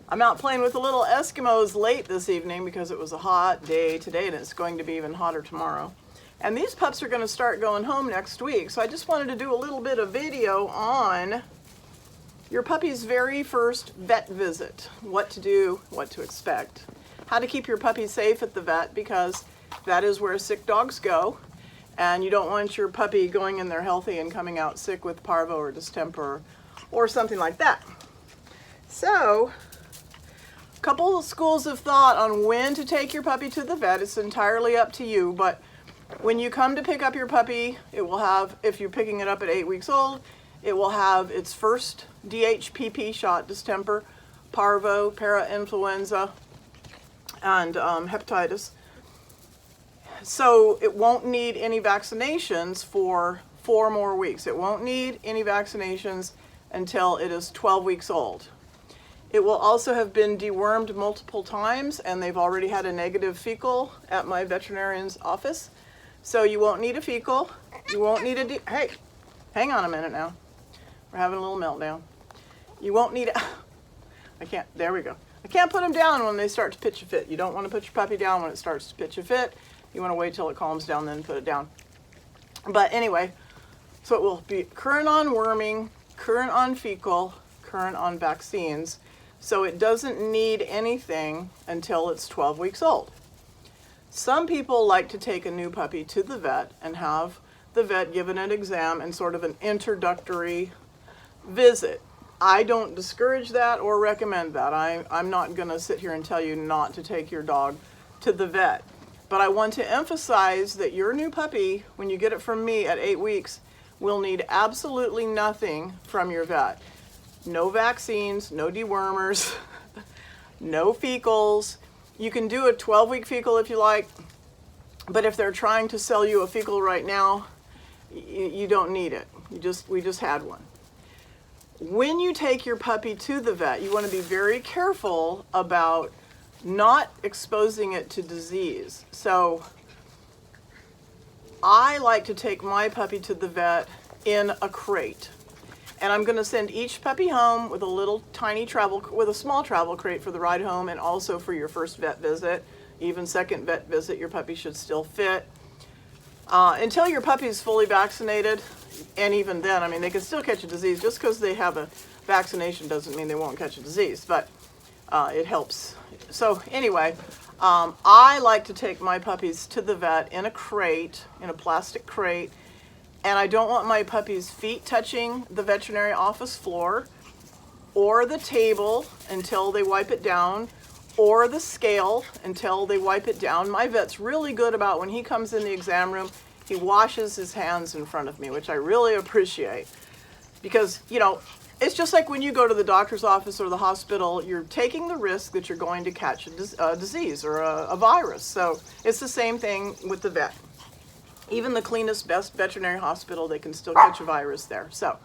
I'm out playing with the little Eskimos late this evening because it was a hot day today and it's going to be even hotter tomorrow. And these pups are going to start going home next week. So I just wanted to do a little bit of video on your puppy's very first vet visit. What to do, what to expect. How to keep your puppy safe at the vet, because that is where sick dogs go. And you don't want your puppy going in there healthy and coming out sick with parvo or distemper or something like that. So, a couple of schools of thought on when to take your puppy to the vet. It's entirely up to you, but when you come to pick up your puppy, it will have, if you're picking it up at 8 weeks old, it will have its first DHPP shot, distemper, parvo, parainfluenza, and hepatitis. So it won't need any vaccinations for 4 more weeks. It won't need any vaccinations until it is 12 weeks old. It will also have been dewormed multiple times, and they've already had a negative fecal at my veterinarian's office. So you won't need a fecal. You won't need a hey, hang on a minute now. We're having a little meltdown. You won't need a I can't, there we go. I can't put them down when they start to pitch a fit. You don't want to put your puppy down when it starts to pitch a fit. You want to wait till it calms down, then put it down. But anyway, so it will be current on worming, current on fecal, current on vaccines. So it doesn't need anything until it's 12 weeks old. Some people like to take a new puppy to the vet and have the vet give it an exam and sort of an introductory visit. I don't discourage that or recommend that. I'm not going to sit here and tell you not to take your dog to the vet. But I want to emphasize that your new puppy, when you get it from me at 8 weeks, will need absolutely nothing from your vet. No vaccines, no dewormers, no fecals. You can do a 12-week fecal if you like, but if they're trying to sell you a fecal right now, you don't need it. We just had one. When you take your puppy to the vet, you want to be very careful about not exposing it to disease. So I like to take my puppy to the vet in a crate. And I'm going to send each puppy home with a little tiny with a small travel crate for the ride home, and also for your first vet visit. Even second vet visit, your puppy should still fit. Until your puppy is fully vaccinated, and even then, I mean, they can still catch a disease. Just because they have a vaccination doesn't mean they won't catch a disease, but it helps. So anyway, I like to take my puppies to the vet in a crate, in a plastic crate, and I don't want my puppy's feet touching the veterinary office floor or the table until they wipe it down, or the scale until they wipe it down. My vet's really good about, when he comes in the exam room, he washes his hands in front of me, which I really appreciate. Because, you know, it's just like when you go to the doctor's office or the hospital, you're taking the risk that you're going to catch a disease or a virus. So it's the same thing with the vet. Even the cleanest, best veterinary hospital, they can still catch a virus there. So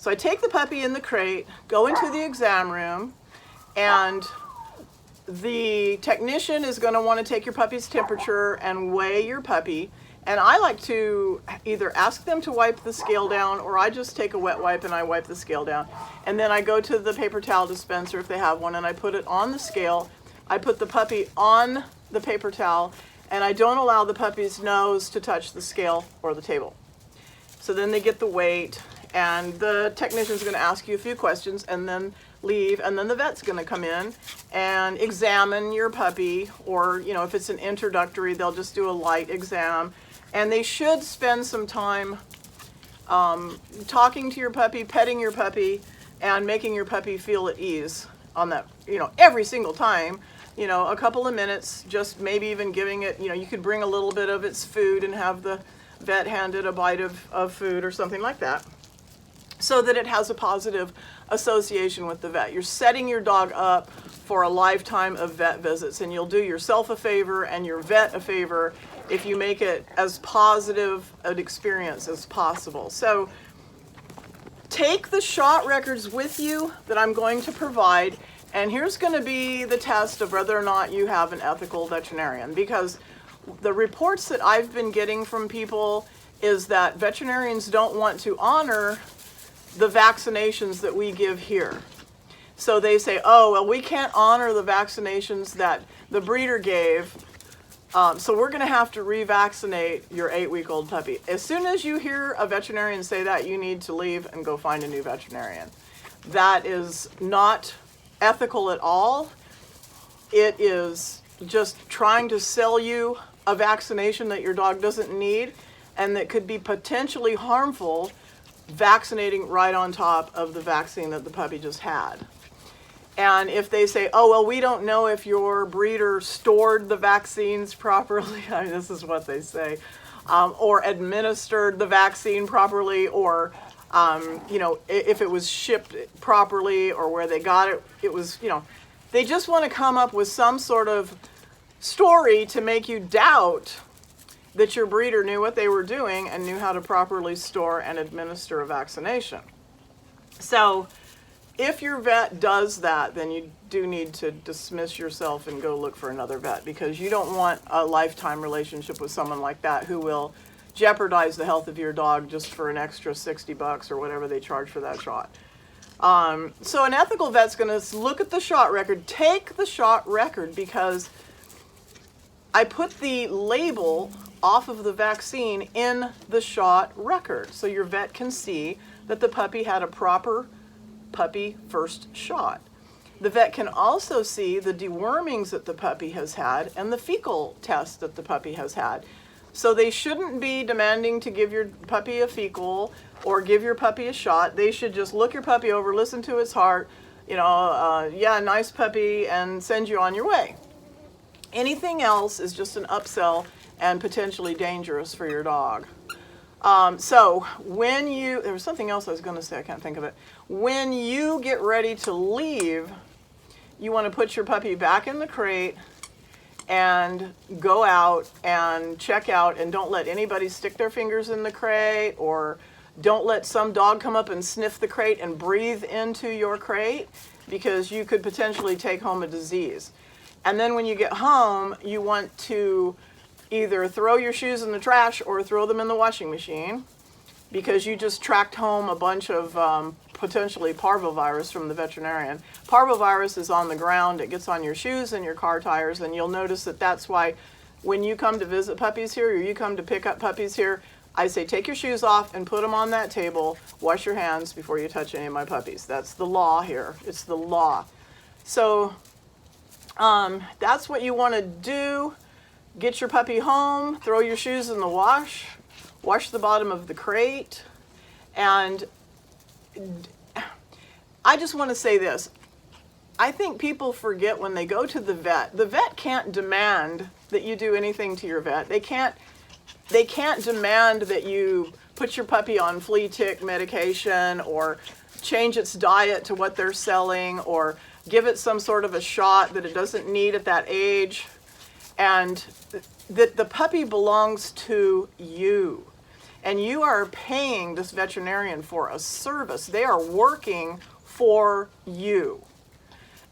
I take the puppy in the crate, go into the exam room, and the technician is going to want to take your puppy's temperature and weigh your puppy. And I like to either ask them to wipe the scale down, or I just take a wet wipe and I wipe the scale down. And then I go to the paper towel dispenser if they have one, and I put it on the scale. I put the puppy on the paper towel, and I don't allow the puppy's nose to touch the scale or the table. So then they get the weight, and the technician's going to ask you a few questions and then leave, and then the vet's going to come in and examine your puppy, or, you know, if it's an introductory, they'll just do a light exam. And they should spend some time talking to your puppy, petting your puppy, and making your puppy feel at ease on that, you know, every single time. You know, a couple of minutes, just maybe even giving it, you know, you could bring a little bit of its food and have the vet hand it a bite of food or something like that, so that it has a positive association with the vet. You're setting your dog up for a lifetime of vet visits, and you'll do yourself a favor and your vet a favor if you make it as positive an experience as possible. So take the shot records with you that I'm going to provide, and here's going to be the test of whether or not you have an ethical veterinarian, because the reports that I've been getting from people is that veterinarians don't want to honor the vaccinations that we give here. So they say, oh, well, we can't honor the vaccinations that the breeder gave, so we're going to have to revaccinate your 8-week-old puppy. As soon as you hear a veterinarian say that, you need to leave and go find a new veterinarian. That is not ethical at all. It is just trying to sell you a vaccination that your dog doesn't need and that could be potentially harmful, vaccinating right on top of the vaccine that the puppy just had. And if they say, oh, well, we don't know if your breeder stored the vaccines properly, I mean, this is what they say, or administered the vaccine properly, or, you know, if it was shipped properly, or where they got it, it was, you know, they just want to come up with some sort of story to make you doubt that your breeder knew what they were doing and knew how to properly store and administer a vaccination. So if your vet does that, then you do need to dismiss yourself and go look for another vet, because you don't want a lifetime relationship with someone like that who will jeopardize the health of your dog just for an extra $60 or whatever they charge for that shot. So an ethical vet's going to look at the shot record, take the shot record, because I put the label off of the vaccine in the shot record, so your vet can see that the puppy had a proper puppy first shot. The vet can also see the dewormings that the puppy has had and the fecal test that the puppy has had. So they shouldn't be demanding to give your puppy a fecal or give your puppy a shot. They should just look your puppy over, listen to its heart, you know, yeah, nice puppy, and send you on your way. Anything else is just an upsell and potentially dangerous for your dog. So when there was something else I was going to say, I can't think of it. When you get ready to leave, you want to put your puppy back in the crate and go out and check out, and don't let anybody stick their fingers in the crate, or don't let some dog come up and sniff the crate and breathe into your crate, because you could potentially take home a disease. And then when you get home, you want to either throw your shoes in the trash or throw them in the washing machine, because you just tracked home a bunch of potentially parvovirus from the veterinarian. Parvovirus is on the ground, it gets on your shoes and your car tires, and you'll notice that that's why when you come to visit puppies here, or you come to pick up puppies here, I say take your shoes off and put them on that table, wash your hands before you touch any of my puppies. That's the law here, it's the law. So that's what you want to do. Get your puppy home, throw your shoes in the wash the bottom of the crate, and I just want to say this. I think people forget when they go to the vet can't demand that you do anything to your vet. They can't demand that you put your puppy on flea tick medication, or change its diet to what they're selling, or give it some sort of a shot that it doesn't need at that age. And that the puppy belongs to you. And you are paying this veterinarian for a service. They are working for you.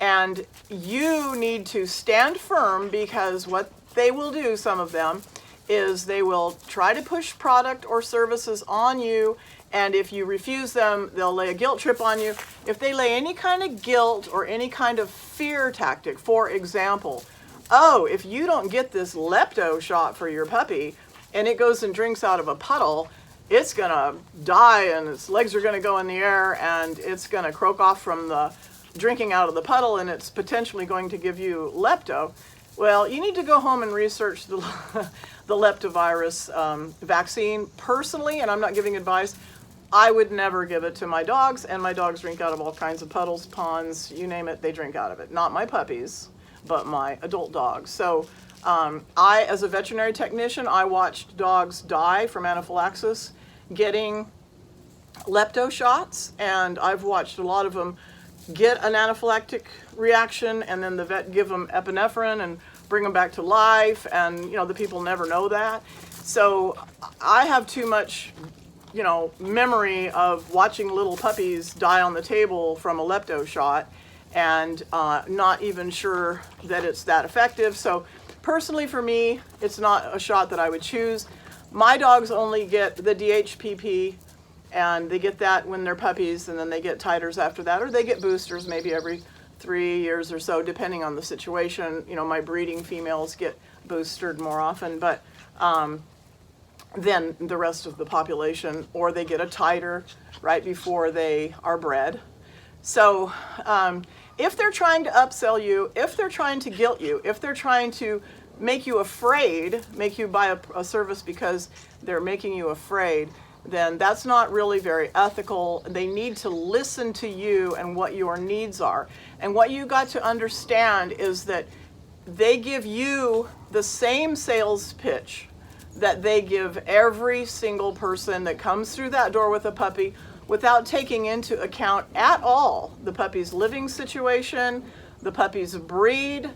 And you need to stand firm, because what they will do, some of them, is they will try to push product or services on you, and if you refuse them, they'll lay a guilt trip on you. If they lay any kind of guilt or any kind of fear tactic, for example, oh, if you don't get this lepto shot for your puppy and it goes and drinks out of a puddle, it's gonna die and its legs are gonna go in the air and it's gonna croak off from the drinking out of the puddle, and it's potentially going to give you lepto. Well, you need to go home and research the leptovirus vaccine. Personally, and I'm not giving advice, I would never give it to my dogs, and my dogs drink out of all kinds of puddles, ponds, you name it, they drink out of it. Not my puppies, but my adult dogs. So I, as a veterinary technician, I watched dogs die from anaphylaxis getting lepto shots, and I've watched a lot of them get an anaphylactic reaction, and then the vet give them epinephrine and bring them back to life, and you know, the people never know that. So I have too much, you know, memory of watching little puppies die on the table from a lepto shot, and not even sure that it's that effective. So personally for me, it's not a shot that I would choose. My dogs only get the DHPP And they get that when they're puppies, and then they get titers after that, or they get boosters maybe every 3 years or so, depending on the situation. You know, my breeding females get boosted more often, but than the rest of the population, or they get a titer right before they are bred. So if they're trying to upsell you, if they're trying to guilt you, if they're trying to make you afraid, make you buy a service because they're making you afraid, then that's not really very ethical. They need to listen to you and what your needs are. And what you got to understand is that they give you the same sales pitch that they give every single person that comes through that door with a puppy, without taking into account at all the puppy's living situation, the puppy's breed,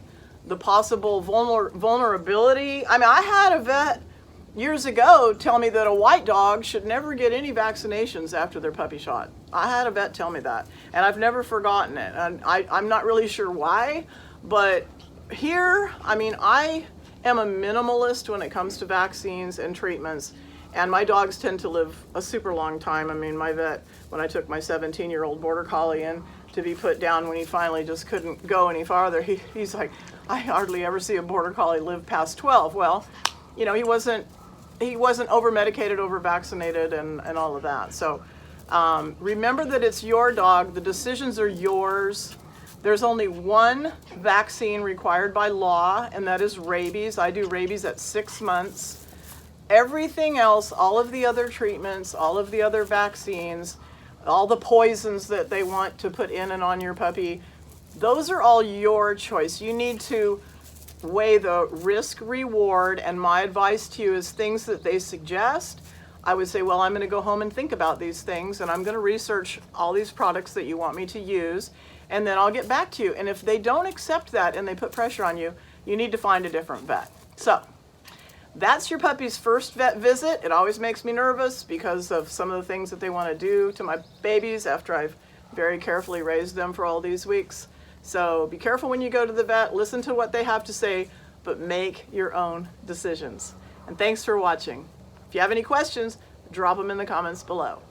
the possible vulnerability. I mean, I had a vet years ago tell me that a white dog should never get any vaccinations after their puppy shot. I had a vet tell me that, and I've never forgotten it. And I'm not really sure why, but here, I mean, I am a minimalist when it comes to vaccines and treatments, and my dogs tend to live a super long time. I mean, my vet, when I took my 17-year-old border collie in to be put down when he finally just couldn't go any farther, he's like, I hardly ever see a border collie live past 12. Well, you know, he wasn't over-medicated, over-vaccinated, and all of that. So remember that it's your dog. The decisions are yours. There's only one vaccine required by law, and that is rabies. I do rabies at 6 months. Everything else, all of the other treatments, all of the other vaccines, all the poisons that they want to put in and on your puppy, those are all your choice. You need to weigh the risk reward, and my advice to you is things that they suggest. I would say, well, I'm going to go home and think about these things, and I'm going to research all these products that you want me to use, and then I'll get back to you. And if they don't accept that and they put pressure on you, you need to find a different vet. So that's your puppy's first vet visit. It always makes me nervous because of some of the things that they want to do to my babies after I've very carefully raised them for all these weeks. So be careful when you go to the vet, listen to what they have to say, but make your own decisions. And thanks for watching. If you have any questions, drop them in the comments below.